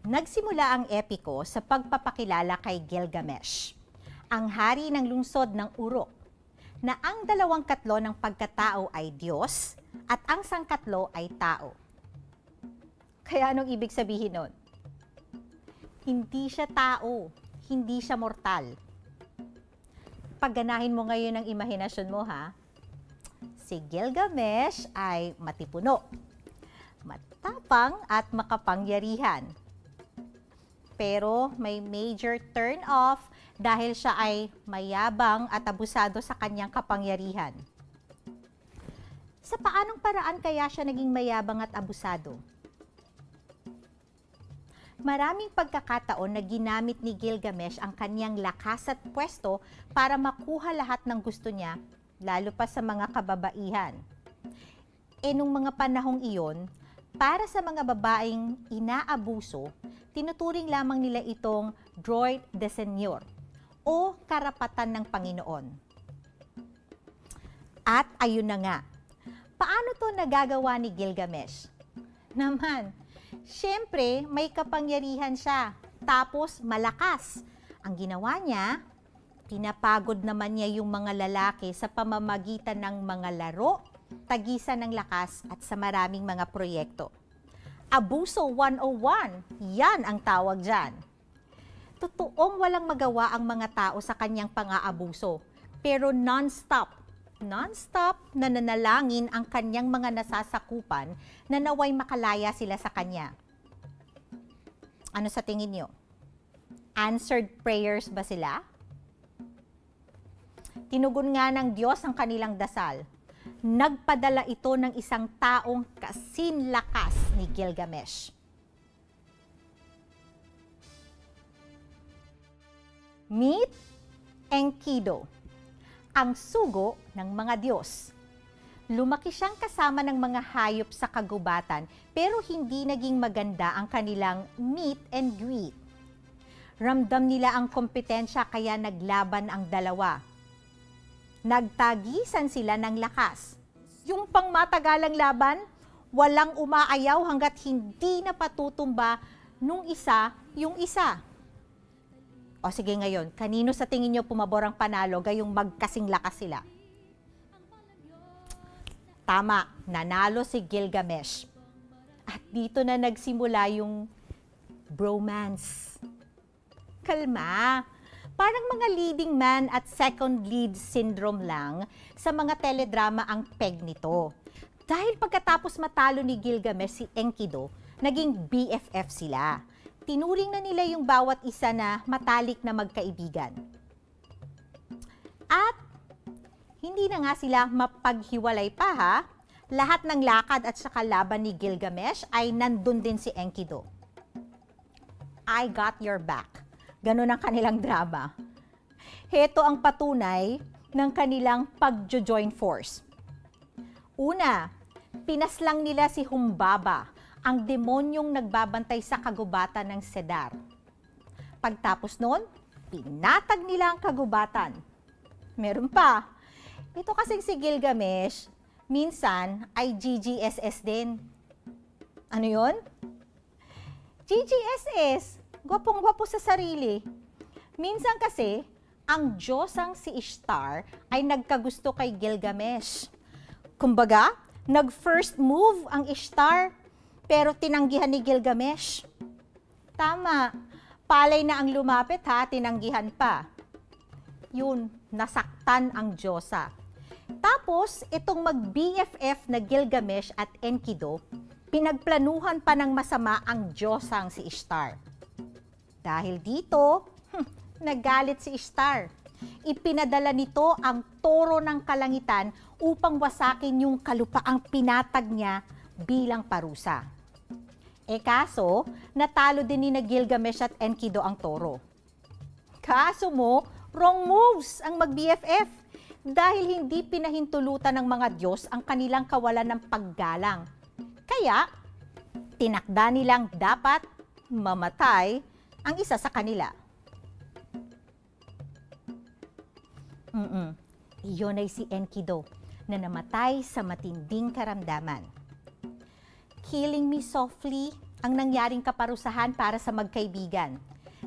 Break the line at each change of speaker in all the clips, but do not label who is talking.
Nagsimula ang epiko sa pagpapakilala kay Gilgamesh, ang hari ng lungsod ng Uruk, na ang dalawang katlo ng pagkatao ay Diyos at ang sangkatlo ay tao. Kaya anong ibig sabihin nun? Hindi siya tao, hindi siya mortal. Pagganahin mo ngayon ang imahinasyon mo, ha? Si Gilgamesh ay matipuno, matapang at makapangyarihan. Pero may major turn-off dahil siya ay mayabang at abusado sa kanyang kapangyarihan. Sa paanong paraan kaya siya naging mayabang at abusado? Maraming pagkakataon na ginamit ni Gilgamesh ang kanyang lakas at pwesto para makuha lahat ng gusto niya, lalo pa sa mga kababaihan. Nung mga panahong iyon, para sa mga babaeng inaabuso, tinuturing lamang nila itong droit de seigneur o karapatan ng Panginoon. At ayun na nga, paano to nagagawa ni Gilgamesh? Siyempre, may kapangyarihan siya, tapos malakas. Ang ginawa niya, pinapagod naman niya yung mga lalaki sa pamamagitan ng mga laro, tagisan ng lakas at sa maraming mga proyekto. Abuso 101, yan ang tawag dyan. Totoong walang magawa ang mga tao sa kanyang pang-aabuso, pero non-stop na nanalangin ang kanyang mga nasasakupan na naway makalaya sila sa kanya. Ano sa tingin nyo? Answered prayers ba sila? Tinugon nga ng Diyos ang kanilang dasal. Nagpadala ito ng isang taong kasinlakas ni Gilgamesh. Meet Enkidu, ang sugo ng mga Diyos. Lumaki siyang kasama ng mga hayop sa kagubatan pero hindi naging maganda ang kanilang meet and greet. Ramdam nila ang kompetensya kaya naglaban ang dalawa. Nagtagisan sila ng lakas. Yung pangmatagalang laban, walang umaayaw hanggat hindi na patutumba nung isa yung isa. O sige ngayon, kanino sa tingin nyo pumabor ang panalo gayong magkasing lakas sila? Tama, nanalo si Gilgamesh. At dito na nagsimula yung bromance. Kalma. Parang mga leading man at second lead syndrome lang sa mga teledrama ang peg nito. Dahil pagkatapos matalo ni Gilgamesh si Enkidu, naging BFF sila. Tinuring na nila yung bawat isa na matalik na magkaibigan. At hindi na nga sila mapaghiwalay pa, ha? Lahat ng lakad at saka laban ni Gilgamesh ay nandun din si Enkidu. I got your back. Ganun ang kanilang drama. Heto ang patunay ng kanilang pag-join force. Una, pinaslang nila si Humbaba, ang demonyong nagbabantay sa kagubatan ng Cedar. Pagtapos nun, pinatag nila ang kagubatan. Meron pa. Ito kasing si Gilgamesh, minsan ay GGSS din. Ano yun? GGSS. Gwapong-gwapo sa sarili. Minsan kasi, ang Diyosang si Ishtar ay nagkagusto kay Gilgamesh. Kumbaga, nag-first move ang Ishtar, pero tinanggihan ni Gilgamesh. Tama, palay na ang lumapit, ha, tinanggihan pa. Yun, nasaktan ang Diyosa. Tapos, itong mag-BFF na Gilgamesh at Enkidu, pinagplanuhan pa ng masama ang Diyosang si Ishtar. Dahil dito, nagalit si Ishtar. Ipinadala nito ang toro ng kalangitan upang wasakin yung kalupaang pinatag niya bilang parusa. Kaso, natalo din ni Gilgamesh at Enkidu ang toro. Kaso mo, wrong moves ang mag-BFF dahil hindi pinahintulutan ng mga Diyos ang kanilang kawalan ng paggalang. Kaya, tinakda nilang dapat mamatay ang isa sa kanila. Iyon ay si Enkidu. na namatay sa matinding karamdaman. Killing me softly ang nangyaring kaparusahan para sa magkaibigan.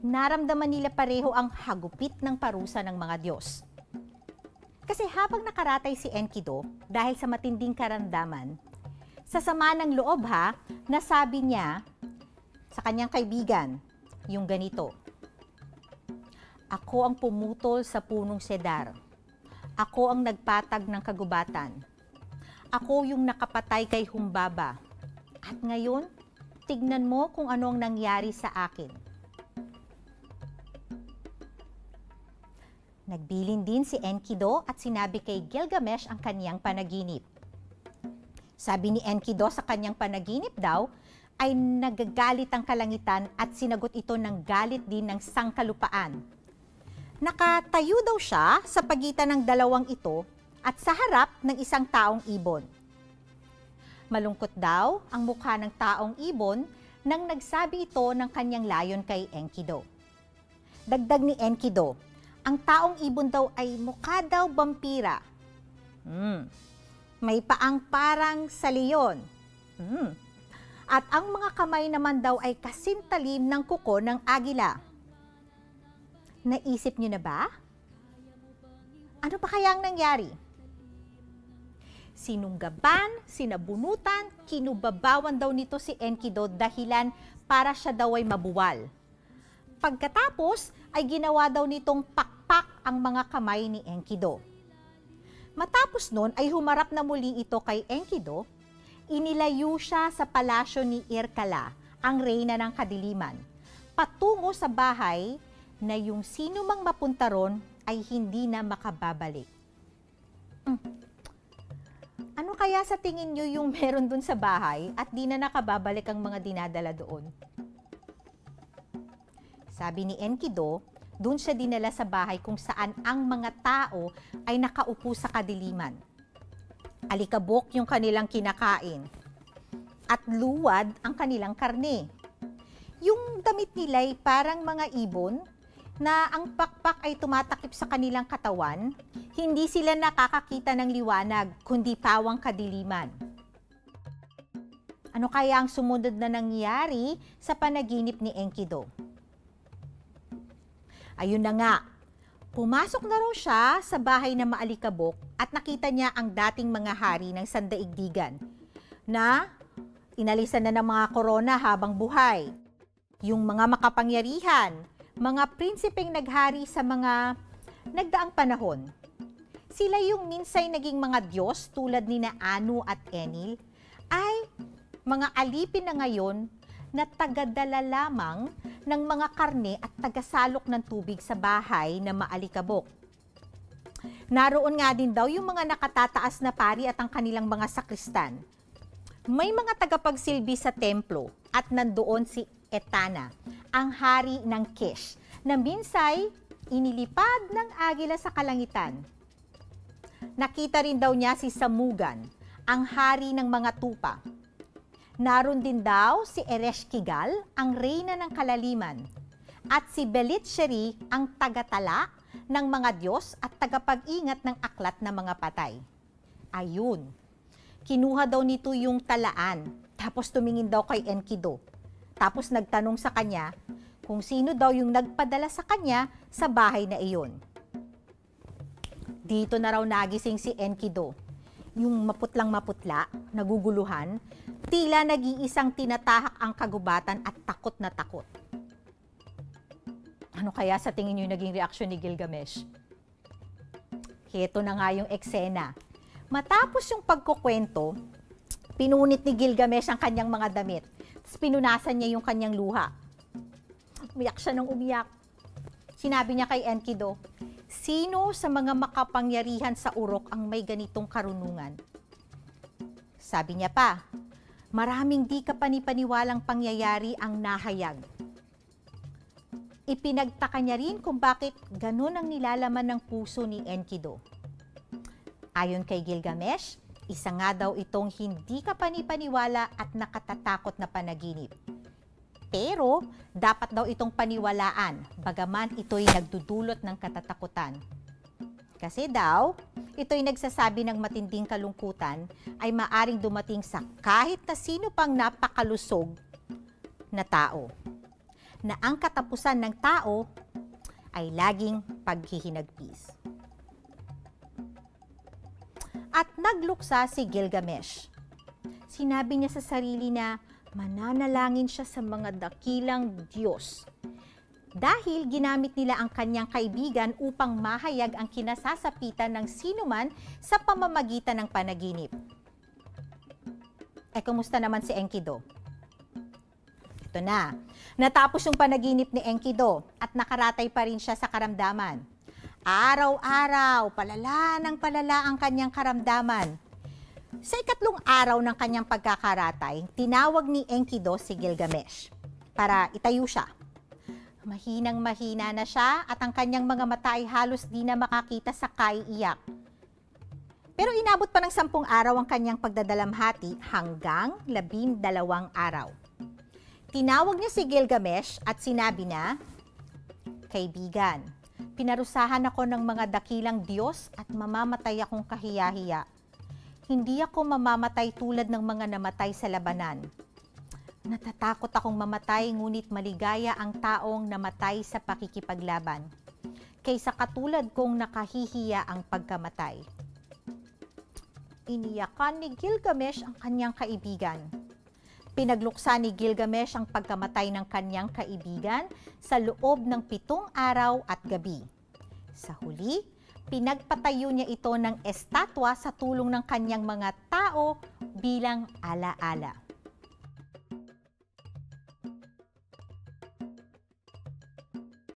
Naramdaman nila pareho ang hagupit ng parusa ng mga Diyos. Kasi habang nakaratay si Enkidu dahil sa matinding karamdaman, sa sama ng loob nasabi niya sa kanyang kaibigan yung ganito, "Ako ang pumutol sa punong sedar. Ako ang nagpatag ng kagubatan. Ako yung nakapatay kay Humbaba. At ngayon, tignan mo kung ano ang nangyari sa akin." Nagbilin din si Enkidu at sinabi kay Gilgamesh ang kanyang panaginip. Sabi ni Enkidu sa kanyang panaginip daw, ay nagagalit ang kalangitan at sinagot ito ng galit din ng sangkalupaan. Nakatayo daw siya sa pagitan ng dalawang ito at sa harap ng isang taong ibon. Malungkot daw ang mukha ng taong ibon nang nagsabi ito ng kanyang layon kay Enkidu. Dagdag ni Enkidu, ang taong ibon daw ay mukha daw vampira. May paang parang sa leon. At ang mga kamay naman daw ay kasintalim ng kuko ng agila. Naisip niyo na ba? Ano pa kaya ang nangyari? Sinunggaban, sinabunutan, kinubabawan daw nito si Enkidu dahilan para siya daw ay mabuwal. Pagkatapos ay ginawa daw nitong pakpak ang mga kamay ni Enkidu. Matapos nun ay humarap na muli ito kay Enkidu, inilayo siya sa palasyo ni Irkala, ang reyna ng kadiliman, patungo sa bahay na yung sino mang mapunta ron ay hindi na makababalik. Ano kaya sa tingin nyo yung meron dun sa bahay at di na nakababalik ang mga dinadala doon? Sabi ni Enkidu, doon siya dinala sa bahay kung saan ang mga tao ay nakaupo sa kadiliman. Alikabok yung kanilang kinakain at luwad ang kanilang karne. Yung damit nila ay parang mga ibon na ang pakpak ay tumatakip sa kanilang katawan, hindi sila nakakakita ng liwanag kundi pawang kadiliman. Ano kaya ang sumunod na nangyari sa panaginip ni Enkidu? Ayun na nga, pumasok na raw siya sa bahay na maalikabok at nakita niya ang dating mga hari ng sandaigdigan na inalisan na ng mga korona habang buhay. Yung mga makapangyarihan, mga prinsipeng naghari sa mga nagdaang panahon. Sila yung minsay naging mga Diyos tulad ni na Anu at Enlil ay mga alipin na ngayon na tagadala lamang ng mga karne at tagasalok ng tubig sa bahay na maalikabok. Naroon nga din daw yung mga nakatataas na pari at ang kanilang mga sakristan. May mga tagapagsilbi sa templo at nandoon si Etana, ang hari ng Kish, na minsay inilipad ng agila sa kalangitan. Nakita rin daw niya si Samugan, ang hari ng mga tupa. Naroon din daw si Ereshkigal, ang reyna ng kalaliman, at si Belitsheri, ang tagatala ng mga Diyos at tagapag-ingat ng aklat ng mga patay. Ayun, kinuha daw nito yung talaan, tapos tumingin daw kay Enkidu. Tapos nagtanong sa kanya kung sino daw yung nagpadala sa kanya sa bahay na iyon. Dito na raw nagising si Enkidu. Yung maputlang-maputla, naguguluhan, tila nag-iisang tinatahak ang kagubatan at takot na takot. Ano kaya sa tingin niyo yung naging reaksyon ni Gilgamesh? Heto na nga yung eksena. Matapos yung pagkukwento, pinunit ni Gilgamesh ang kanyang mga damit. Tapos pinunasan niya yung kanyang luha. Umiyak siya ng umiyak. Sinabi niya kay Enkidu, "Sino sa mga makapangyarihan sa Urok ang may ganitong karunungan?" Sabi niya pa, "Maraming di kapanipaniwalang pangyayari ang nahayag." Ipinagtaka niya rin kung bakit ganun ang nilalaman ng puso ni Enkidu. Ayon kay Gilgamesh, isa nga daw itong hindi kapanipaniwala at nakatatakot na panaginip. Pero dapat daw itong paniwalaan, bagaman ito'y nagdudulot ng katatakutan. Kasi daw, ito'y nagsasabi ng matinding kalungkutan ay maaring dumating sa kahit na sino pang napakalusog na tao. Na ang katapusan ng tao ay laging paghihinagpis. At nagluksa si Gilgamesh. Sinabi niya sa sarili na mananalangin siya sa mga dakilang Diyos. Dahil ginamit nila ang kanyang kaibigan upang mahayag ang kinasasapitan ng sinuman sa pamamagitan ng panaginip. Kumusta naman si Enkidu? Ito na. Natapos yung panaginip ni Enkidu at nakaratay pa rin siya sa karamdaman. Araw-araw, palala ng palala ang kanyang karamdaman. Sa ikatlong araw ng kanyang pagkakaratay, tinawag ni Enkidu si Gilgamesh para itayo siya. Mahinang-mahina na siya at ang kanyang mga mata ay halos di na makakita sa kaiiyak. Pero inabot pa ng 10 araw ang kanyang pagdadalamhati hanggang 12 araw. Tinawag niya si Gilgamesh at sinabi na, "Kaibigan, pinarusahan ako ng mga dakilang Diyos at mamamatay akong kahiya-hiya. Hindi ako mamamatay tulad ng mga namatay sa labanan. Natatakot akong mamatay ngunit maligaya ang taong namatay sa pakikipaglaban, kaysa katulad kong nakahihiya ang pagkamatay." Iniyakan ni Gilgamesh ang kanyang kaibigan. Pinagluksa ni Gilgamesh ang pagkamatay ng kanyang kaibigan sa loob ng 7 araw at gabi. Sa huli, pinagpatayo niya ito ng estatwa sa tulong ng kanyang mga tao bilang alaala.